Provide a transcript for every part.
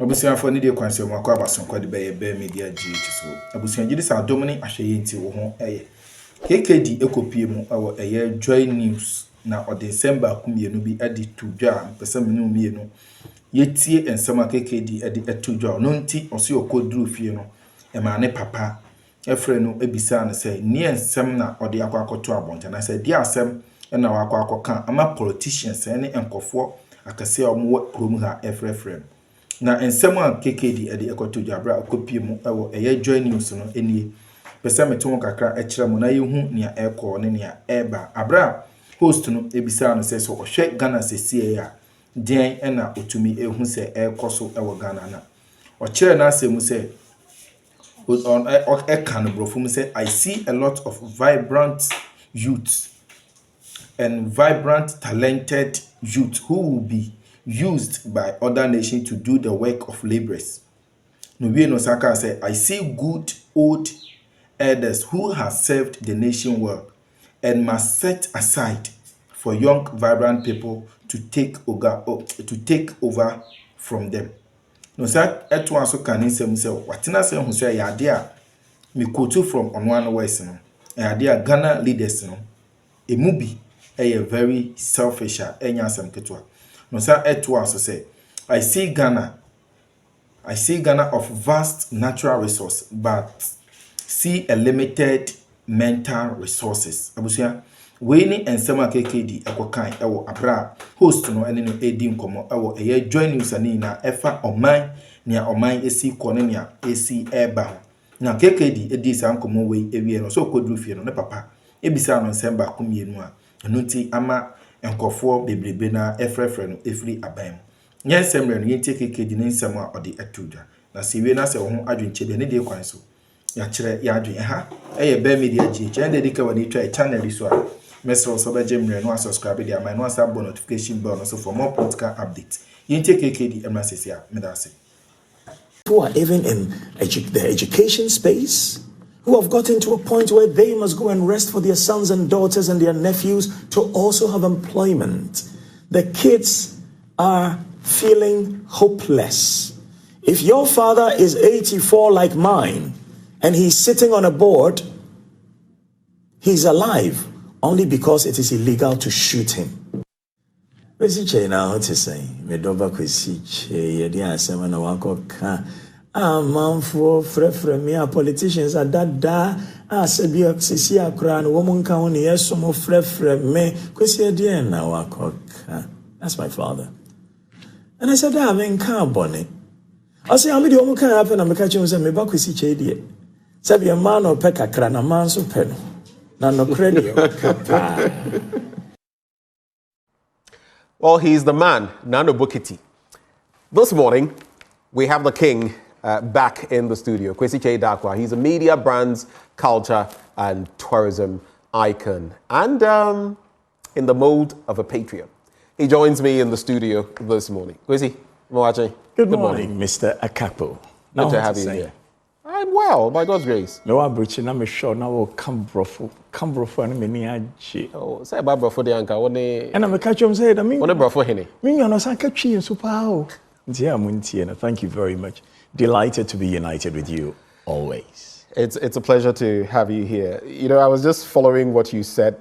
Obusia for need kwanse mu akwa bason kwa de be media GH so. Obusia gidi sa domini ahweye nti wo ho KKD ekopie mu awo Joy News na o December kumienu bi adi tudwa pese menu mienu. Yetie ensema KKD adi etudwa no nti oso yokoduru fie no e ma ne papa efre no ebisa ne say ne ensem na ode akwa akoto abonta na say dia asem na wakwa akoka ama politicians ne enkofo akase omwo krom ha efre na ensem a KKD adi ekotudwa bra akopie mu awo Joy News no enie pese meto kakra ekire mu na yehu nia eko ne nia eba abra host no ebisa no say so ohwe Ghana sesie ya den ena otumi ehu se ekoso ewo Ghana na o kire na asemu se on ekan brofum say I see a lot of vibrant youth and vibrant talented youth who will be used by other nations to do the work of laborers. No we no saka say I see good old elders who have served the nation well and must set aside for young vibrant people to take over from them. No sir, eto aso kan nsem say watina say hu say yade a me quote from on one west no. Yade a Ghana leaders no. Emu bi very selfish enya asem ketwa. No sir, eto aso say I see Ghana of vast natural resource but see a limited mental resources. Abusia we ni ensema KKD ekokan ewo abra host no ene no edi nkomo ewo Joy News ani na efa oman nia oman esi kone nia esi eba na KKD edi sa nkomo we ewie no so kodru fie no ne papa ebisa no nsemba komienu a eno nti ama enkofo bebrebe na efrefre no efri aban nyensemre no yenti KKD ne nsem a ode atuda na siwe na se wo ho adwenche de ne de kwan so ya kire ya adwen ha be media GH and dedika wani try channel so a Mr. Osoba Jemre no subscribe there my no sub notification bell also for more political updates. You take KKD and Masisia Medase. Who are even in the education space, who have gotten to a point where they must go and rest for their sons and daughters and their nephews to also have employment. The kids are feeling hopeless. If your father is 84 like mine and he's sitting on a board, he's alive only because it is illegal to shoot him. Kwesi che na ho te say me doba kwesi che ye di asema na wakoka amanfo frefre me a politicians adada asebia sisi akra no wo monka ho ne yesomo frefre me kwesi di na wakoka. That's my father. And I said, I mean carbon. I say am di o monka happen na me ka che say me ba kwesi che di. Sabi a man o peka kra na man so pe no. Well, he's the man, Nano Bukiti. This morning, we have the king back in the studio, Kwesi Dakwa. He's a media, brands, culture, and tourism icon, and in the mold of a patriot. He joins me in the studio this morning. Kwesi, good morning, Mr. Akapo. Good to have you here. I'm well, by God's grace. No, I'm breaching. I'm sure now will come brofo, and many aji. Oh, say about brofo the anchor. And I'm a catch him said, I mean, what a brofo henny. Me, you're not catchy and super. Dear Muntiana, thank you very much. Delighted to be united with you always. It's a pleasure to have you here. You know, I was just following what you said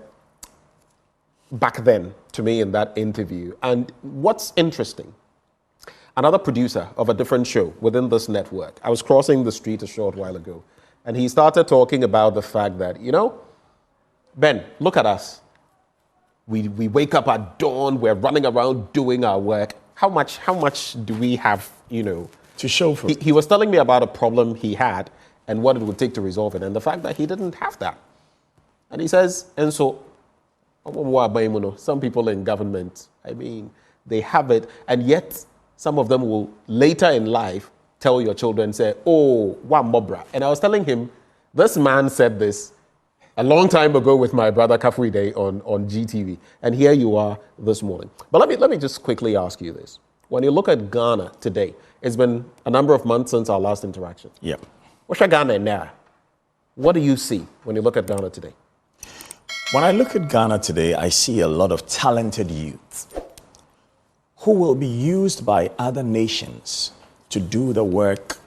back then to me in that interview. And what's interesting, another producer of a different show within this network, I was crossing the street a short while ago, and he started talking about the fact that, you know, Ben, look at us. We wake up at dawn, we're running around doing our work. How much do we have, you know, to show for it? He was telling me about a problem he had and what it would take to resolve it, and the fact that he didn't have that. And he says, and so, some people in government, I mean, they have it, and yet some of them will later in life tell your children, say, oh, wa mobra. And I was telling him, this man said this a long time ago with my brother Kafuide on GTV. And here you are this morning. But let me just quickly ask you this. When you look at Ghana today, it's been a number of months since our last interaction. Yeah. What's Ghana now? What do you see when you look at Ghana today? When I look at Ghana today, I see a lot of talented youth who will be used by other nations to do the work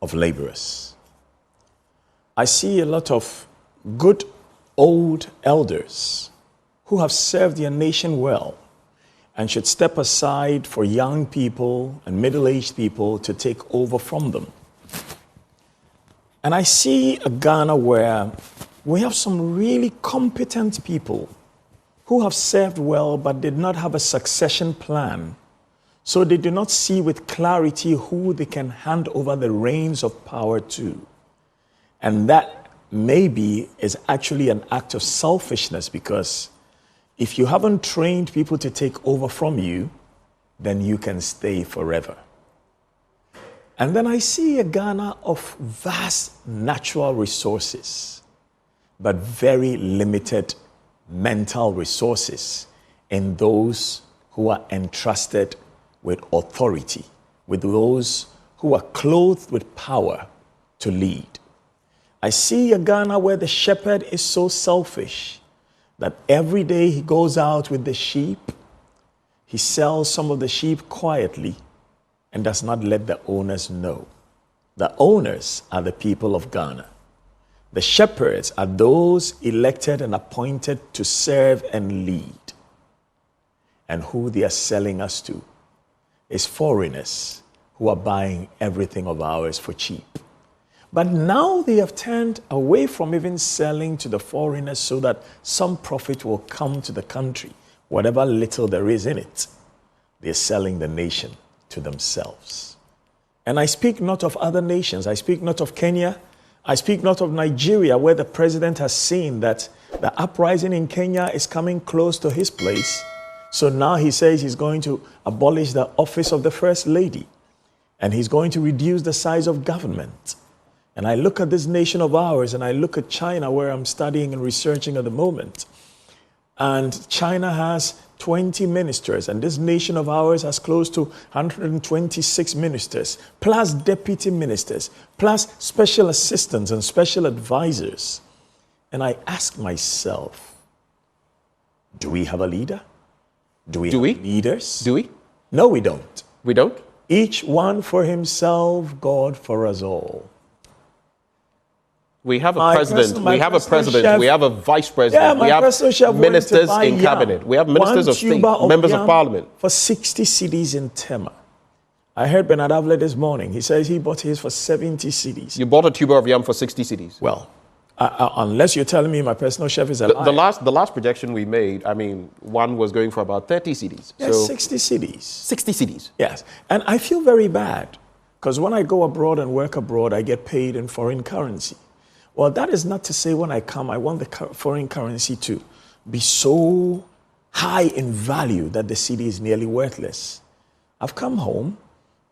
of laborers. I see a lot of good old elders who have served their nation well and should step aside for young people and middle-aged people to take over from them. And I see a Ghana where we have some really competent people who have served well but did not have a succession plan. So they do not see with clarity who they can hand over the reins of power to. And that maybe is actually an act of selfishness, because if you haven't trained people to take over from you, then you can stay forever. And then I see a Ghana of vast natural resources, but very limited mental resources in those who are entrusted with authority, with those who are clothed with power to lead. I see a Ghana where the shepherd is so selfish that every day he goes out with the sheep, he sells some of the sheep quietly and does not let the owners know. The owners are the people of Ghana. The shepherds are those elected and appointed to serve and lead. And who they are selling us to is foreigners who are buying everything of ours for cheap. But now they have turned away from even selling to the foreigners so that some profit will come to the country, whatever little there is in it. They're selling the nation to themselves. And I speak not of other nations. I speak not of Kenya. I speak not of Nigeria, where the president has seen that the uprising in Kenya is coming close to his place. So now he says he's going to abolish the office of the First Lady, and he's going to reduce the size of government. And I look at this nation of ours, and I look at China, where I'm studying and researching at the moment. And China has 20 ministers, and this nation of ours has close to 126 ministers, plus deputy ministers, plus special assistants and special advisors. And I ask myself, do we have a leader? Do we have leaders? Do we? No, we don't. We don't? Each one for himself, God for us all. We have a president, we have a president, we have a vice president, we have ministers in cabinet, we have ministers of state, members of parliament. For 60 cedis in Tema. I heard Bernard Avle this morning. He says he bought his for 70 cedis. You bought a tuber of yam for 60 cedis? Well, unless you're telling me my personal chef is a liar. The last projection we made, I mean, one was going for about 30 cedis. Yes, so 60 cedis. 60 cedis. Yes. And I feel very bad, because when I go abroad and work abroad, I get paid in foreign currency. Well, that is not to say when I come, I want the foreign currency to be so high in value that the cedi is nearly worthless. I've come home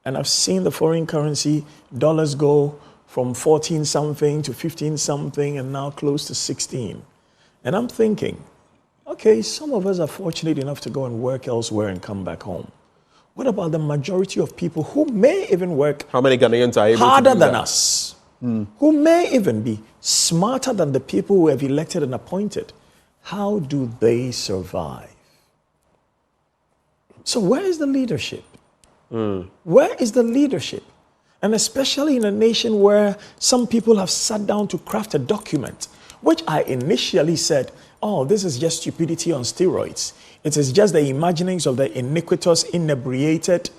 and I've seen the foreign currency, dollars go from 14 something to 15 something and now close to 16. And I'm thinking, okay, some of us are fortunate enough to go and work elsewhere and come back home. What about the majority of people who may even work How many Ghanaians are able harder to do than that? us? Who may even be smarter than the people who have elected and appointed? How do they survive? So where is the leadership? Where is the leadership? And especially in a nation where some people have sat down to craft a document, which I initially said, oh, this is just stupidity on steroids. It is just the imaginings of the iniquitous, inebriated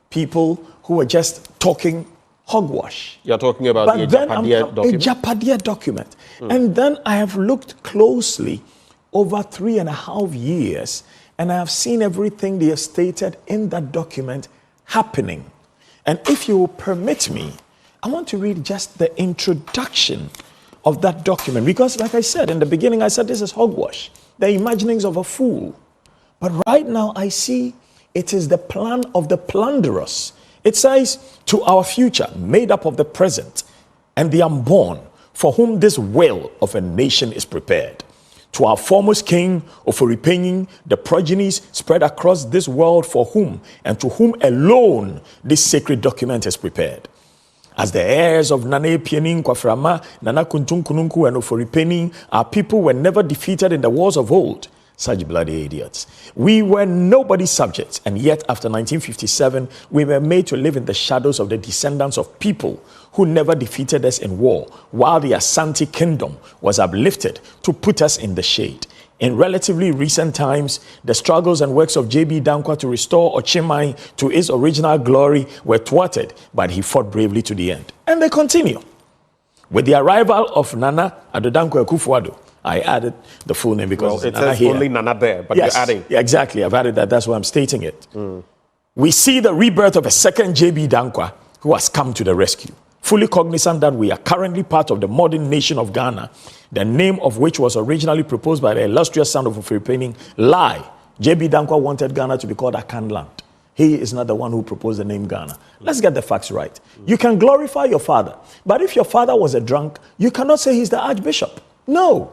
people who are just talking hogwash. You're talking about the Japadia document? A Japadia document. And then I have looked closely over 3.5 years, and I have seen everything they have stated in that document happening. And if you will permit me, I want to read just the introduction of that document. Because like I said, in the beginning, I said this is hogwash, the imaginings of a fool. But right now I see it is the plan of the Plunderous. It says, to our future, made up of the present and the unborn, for whom this will of a nation is prepared. To our foremost king, Oforipenyin, the progenies spread across this world, for whom and to whom alone this sacred document is prepared. As the heirs of Nane Pienin Kwaframa, Nana Kuntun Kununku, and Oforipenyin, our people were never defeated in the wars of old. Such bloody idiots. We were nobody's subjects, and yet after 1957, we were made to live in the shadows of the descendants of people who never defeated us in war, while the Asante kingdom was uplifted to put us in the shade. In relatively recent times, the struggles and works of J.B. Dankwa to restore Ochimai to its original glory were thwarted, but he fought bravely to the end. And they continue. With the arrival of Nana Addo Dankwa Akufo-Addo, I added the full name because it Nana says here. only Nana there, but Yes, you're adding. yeah, exactly. I've added that. That's why I'm stating it. We see the rebirth of a second J.B. Dankwa who has come to the rescue. Fully cognizant that we are currently part of the modern nation of Ghana, the name of which was originally proposed by the illustrious son of Ofiripening, Lai. J.B. Dankwa wanted Ghana to be called Akan land. He is not the one who proposed the name Ghana. Let's get the facts right. You can glorify your father, but if your father was a drunk, you cannot say he's the archbishop. No.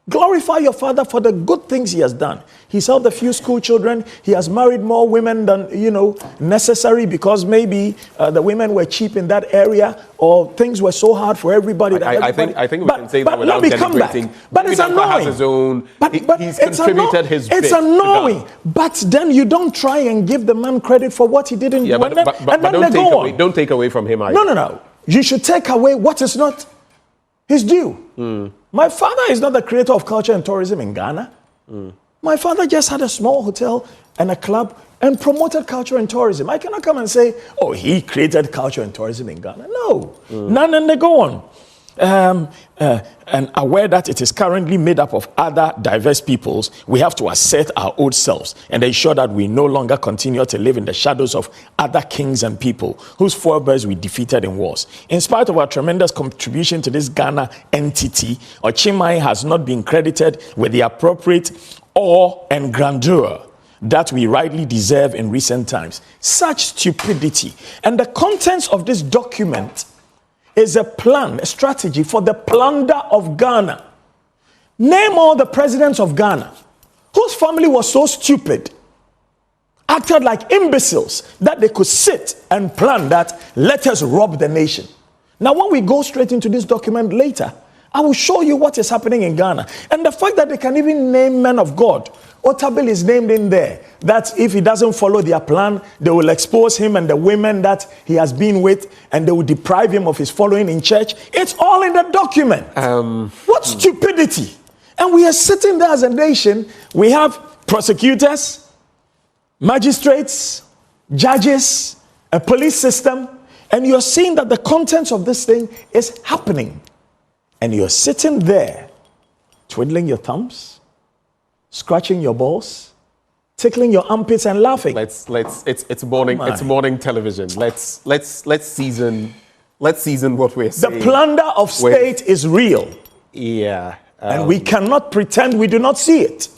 Glorify your father for the good things he has done. He's helped a few school children. He has married more women than, necessary because maybe the women were cheap in that area or things were so hard for everybody. I think we can say that without denigrating. But it's annoying. Has his own, he's contributed his bit. It's annoying. But then you don't try and give the man credit for what he didn't do. But don't take away from him either. No. You should take away what is not his due. My father is not the creator of culture and tourism in Ghana. My father just had a small hotel and a club and promoted culture and tourism. I cannot come and say, oh, he created culture and tourism in Ghana. No. None, and they go on. And aware that it is currently made up of other diverse peoples, we have to assert our old selves and ensure that we no longer continue to live in the shadows of other kings and people whose forebears we defeated in wars. In spite of our tremendous contribution to this Ghana entity, Ochimai has not been credited with the appropriate awe and grandeur that we rightly deserve in recent times. Such stupidity. And the contents of this document is a plan, a strategy for the plunder of Ghana. Name all the presidents of Ghana whose family was so stupid, acted like imbeciles, that they could sit and plan that, let us rob the nation. Now, when we go straight into this document later, I will show you what is happening in Ghana. And the fact that they can even name men of God. Otabil is named in there. That if he doesn't follow their plan, they will expose him and the women that he has been with, and they will deprive him of his following in church. It's all in the document. What stupidity. And we are sitting there as a nation. We have prosecutors, magistrates, judges, a police system, and you're seeing that the contents of this thing is happening. And you're sitting there, twiddling your thumbs, scratching your balls, tickling your armpits and laughing. It's morning television. Let's season what we're saying. The plunder of state is real. Yeah. And we cannot pretend we do not see it.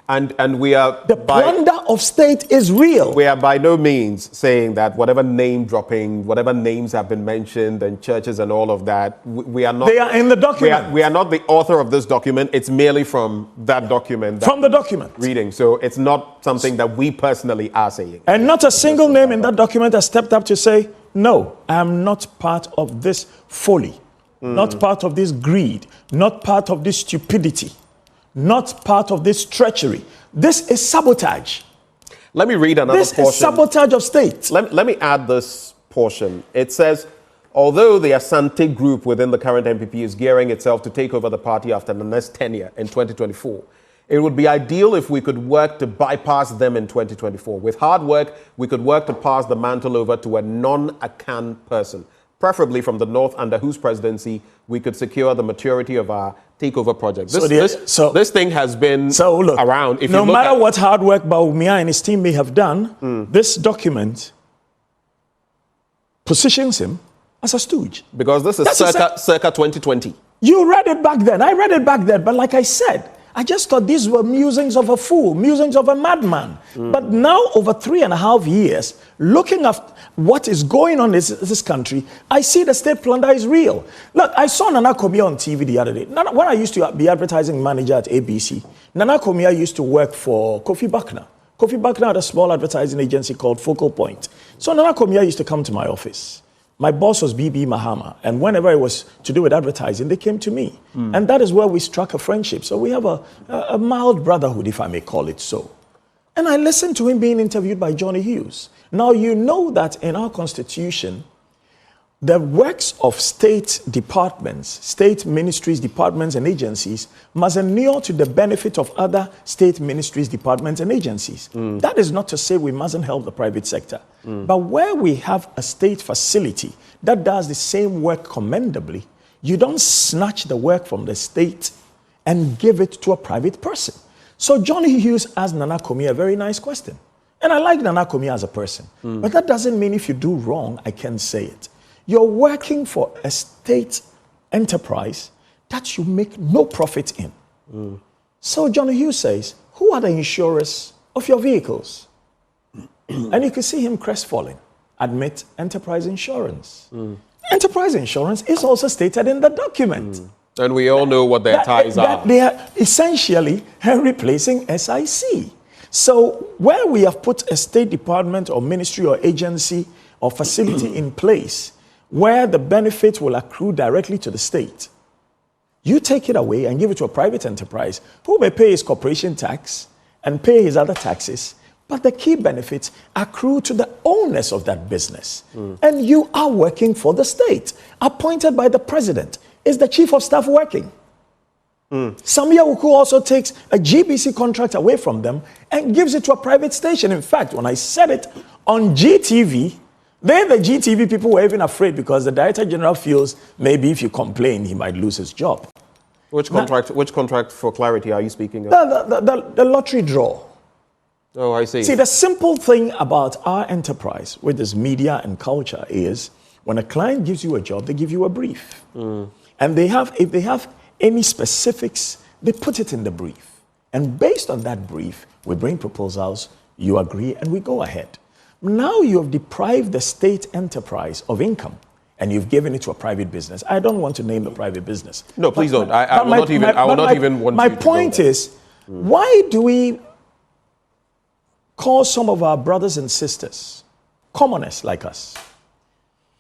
And we are the plunder of state is real. We are by no means saying that whatever name dropping, whatever names have been mentioned and churches and all of that, we are not. They are in the document. We are not the author of this document. It's merely from that document. From the document. Reading. So it's not something that we personally are saying. And not a single name in that document has stepped up to say, no, I am not part of this folly, not part of this greed, not part of this stupidity. Not part of this treachery. This is sabotage. Let me read another portion. This is sabotage of state. Let me add this portion. It says, although the Asante group within the current MPP is gearing itself to take over the party after the next tenure in 2024, it would be ideal if we could work to bypass them in 2024. With hard work, we could work to pass the mantle over to a non-Akan person, preferably from the north, under whose presidency we could secure the maturity of our takeover project. This thing has been around. If no matter what hard work Bawumia and his team may have done, this document positions him as a stooge. Because this is circa 2020. You read it back then. I read it back then. But like I said, I just thought these were musings of a fool, musings of a madman. But now, over 3.5 years, looking at what is going on in this country, I see the state plunder is real. Look, I saw Nana Komia on TV the other day. When I used to be advertising manager at ABC, Nana Komia used to work for Kofi Bakna. Kofi Bakna had a small advertising agency called Focal Point. So Nana Komia used to come to my office. My boss was BB Mahama, and whenever it was to do with advertising, they came to me. And that is where we struck a friendship. So we have a mild brotherhood, if I may call it so. And I listened to him being interviewed by Johnny Hughes. Now, you know that in our Constitution, the works of state departments, state ministries, departments, and agencies must inure to the benefit of other state ministries, departments, and agencies. That is not to say we mustn't help the private sector. But where we have a state facility that does the same work commendably, you don't snatch the work from the state and give it to a private person. So Johnny Hughes asked Nana Komi a very nice question. And I like Nana Komi as a person. But that doesn't mean if you do wrong, I can say it. You're working for a state enterprise that you make no profit in. So Johnny Hughes says, who are the insurers of your vehicles? And you can see him crestfallen. Admit enterprise insurance. Enterprise insurance is also stated in the document. And we all know what their ties are. They are essentially replacing SIC. So where we have put a state department or ministry or agency or facility in place where the benefit will accrue directly to the state, you take it away and give it to a private enterprise who may pay his corporation tax and pay his other taxes, but the key benefits accrue to the owners of that business. And you are working for the state, appointed by the president. Is the chief of staff working? Samia Uku also takes a GBC contract away from them and gives it to a private station. In fact, when I said it on GTV, then the GTV people were even afraid because the Director General feels maybe if you complain, he might lose his job. Which contract for clarity are you speaking of? The lottery draw. Oh, I see. See, the simple thing about our enterprise with this media and culture is when a client gives you a job, they give you a brief. And if they have any specifics, they put it in the brief. And based on that brief, we bring proposals, you agree, and we go ahead. Now you have deprived the state enterprise of income, and you've given it to a private business. I don't want to name the private business. No, please don't. I will not even want my you to point go there. is, why do we call some of our brothers and sisters, commoners like us,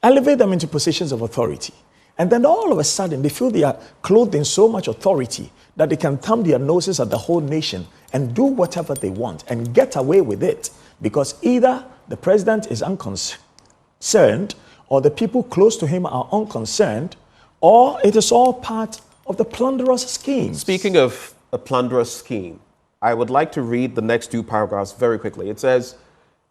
elevate them into positions of authority, and then all of a sudden they feel they are clothed in so much authority that they can thumb their noses at the whole nation and do whatever they want and get away with it because either the president is unconcerned or the people close to him are unconcerned, or it is all part of the Plunderous scheme. Speaking of a Plunderous scheme, I would like to read the next two paragraphs very quickly. It says,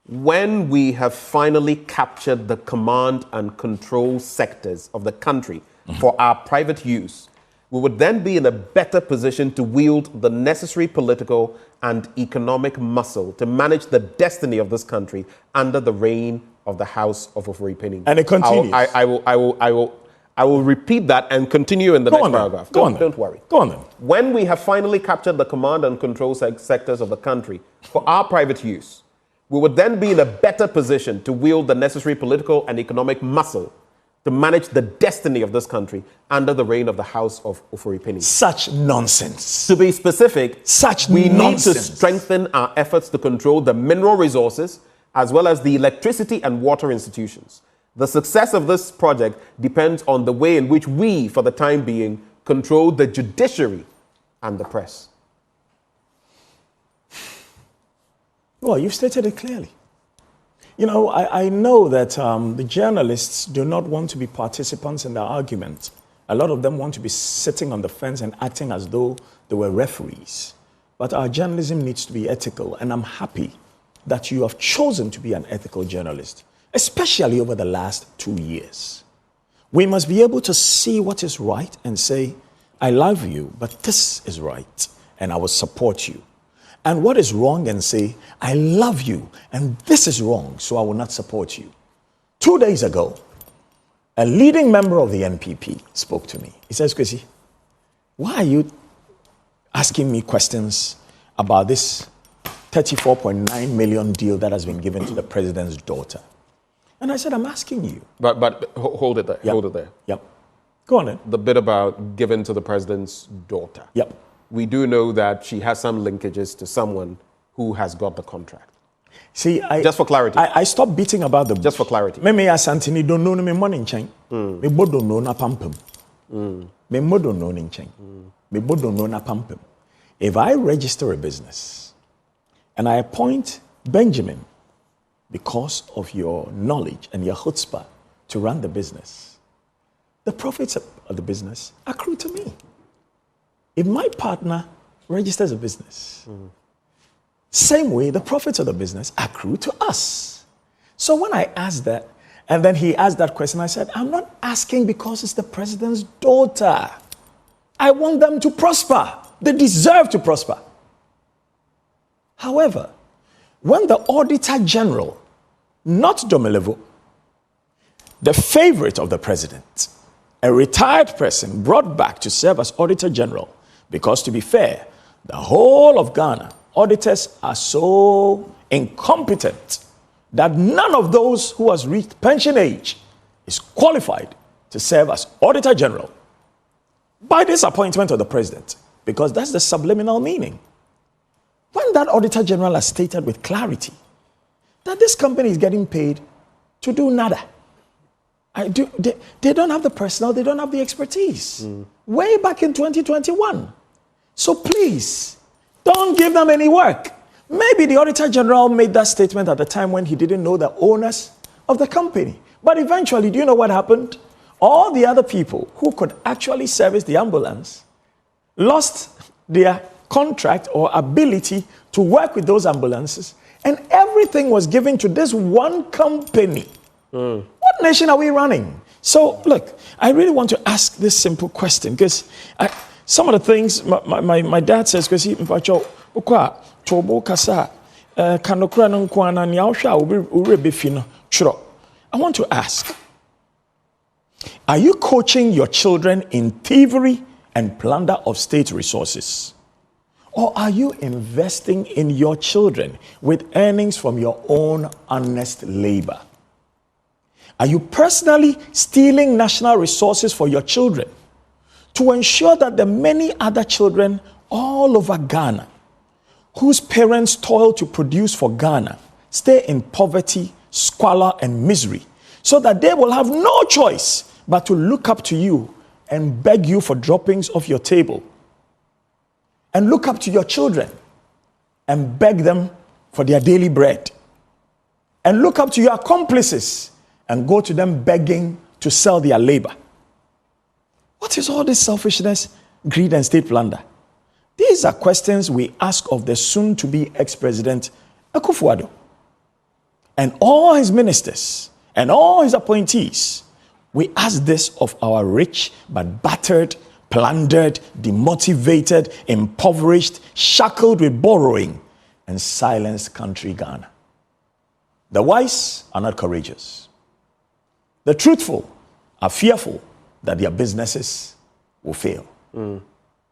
when we have finally captured the command and control sectors of the country for our private use, we would then be in a better position to wield the necessary political and economic muscle to manage the destiny of this country under the reign of the House of Ofori-Penning. And it continues. I will repeat that and continue in the next paragraph. Don't worry. Go on then. When we have finally captured the command and control sectors of the country for our private use, we would then be in a better position to wield the necessary political and economic muscle to manage the destiny of this country under the reign of the House of Ofori-Penning. Such nonsense. To be specific, we need to strengthen our efforts to control the mineral resources as well as the electricity and water institutions. The success of this project depends on the way in which we, for the time being, control the judiciary and the press. Well, you've stated it clearly. You know, I know that the journalists do not want to be participants in the argument. A lot of them want to be sitting on the fence and acting as though they were referees. But our journalism needs to be ethical, and I'm happy that you have chosen to be an ethical journalist, especially over the last 2 years. We must be able to see what is right and say, I love you, but this is right, and I will support you. And what is wrong and say, I love you, and this is wrong, so I will not support you. 2 days ago, a leading member of the NPP spoke to me. He says, Kwesi, why are you asking me questions about this 34.9 million deal that has been given to the president's daughter? And I said, I'm asking you. But hold it there. Yep. Hold it there. Yep. Go on then. The bit about given to the president's daughter. Yep. We do know that she has some linkages to someone who has got the contract. See, just for clarity. I stopped beating about the bush. Just for clarity. Me asantini don't know me money in chain. Me bodo no na pampum. Me modo no in chain. Me bodo no na pampum. If I register a business and I appoint Benjamin because of your knowledge and your chutzpah to run the business, the profits of the business accrue to me. If my partner registers a business, same way the profits of the business accrue to us. So when I asked that, and then he asked that question, I said, I'm not asking because it's the president's daughter. I want them to prosper. They deserve to prosper. However, when the Auditor General, not Domelevo, the favorite of the president, a retired person brought back to serve as Auditor General, because to be fair, the whole of Ghana, auditors are so incompetent that none of those who has reached pension age is qualified to serve as Auditor General by this appointment of the president, because that's the subliminal meaning. When that Auditor General has stated with clarity that this company is getting paid to do nada, they don't have the personnel, they don't have the expertise. Way back in 2021. So please, don't give them any work. Maybe the Auditor General made that statement at the time when he didn't know the owners of the company. But eventually, do you know what happened? All the other people who could actually service the ambulance lost their contract or ability to work with those ambulances, and everything was given to this one company. What nation are we running? So, look, I really want to ask this simple question, because some of the things my dad says, because he I want to ask, are you coaching your children in thievery and plunder of state resources? Or are you investing in your children with earnings from your own honest labor? Are you personally stealing national resources for your children to ensure that the many other children all over Ghana whose parents toil to produce for Ghana stay in poverty, squalor, and misery, so that they will have no choice but to look up to you and beg you for droppings off your table, and look up to your children and beg them for their daily bread, and look up to your accomplices and go to them begging to sell their labor? What is all this selfishness, greed, and state plunder? These are questions we ask of the soon-to-be ex-president Akufo-Addo and all his ministers and all his appointees. We ask this of our rich but battered, plundered, demotivated, impoverished, shackled with borrowing, and silenced country Ghana. The wise are not courageous. The truthful are fearful that their businesses will fail.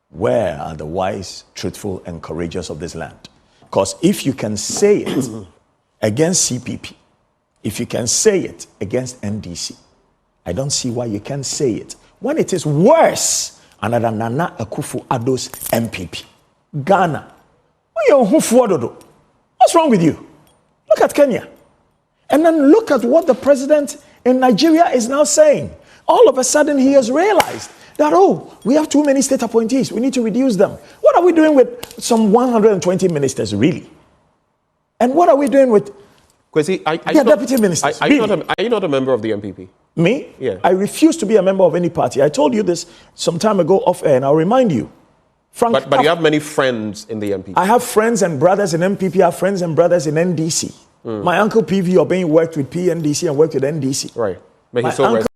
Where are the wise, truthful, and courageous of this land? Because if you can say it against CPP, if you can say it against NDC, I don't see why you can't say it when it is worse under Nana Akufo-Addo's MPP. Ghana. What's wrong with you? Look at Kenya. And then look at what the president in Nigeria is now saying. All of a sudden, he has realized that, we have too many state appointees. We need to reduce them. What are we doing with some 120 ministers, really? And what are we doing with their deputy ministers? Are you not a member of the MPP? Me? Yeah. I refuse to be a member of any party. I told you this some time ago off air, and I'll remind you. Frank, but you have many friends in the MPP. I have friends and brothers in MPP. I have friends and brothers in NDC. My uncle PV Obeng worked with PNDC and worked with NDC. Right. May he so rest.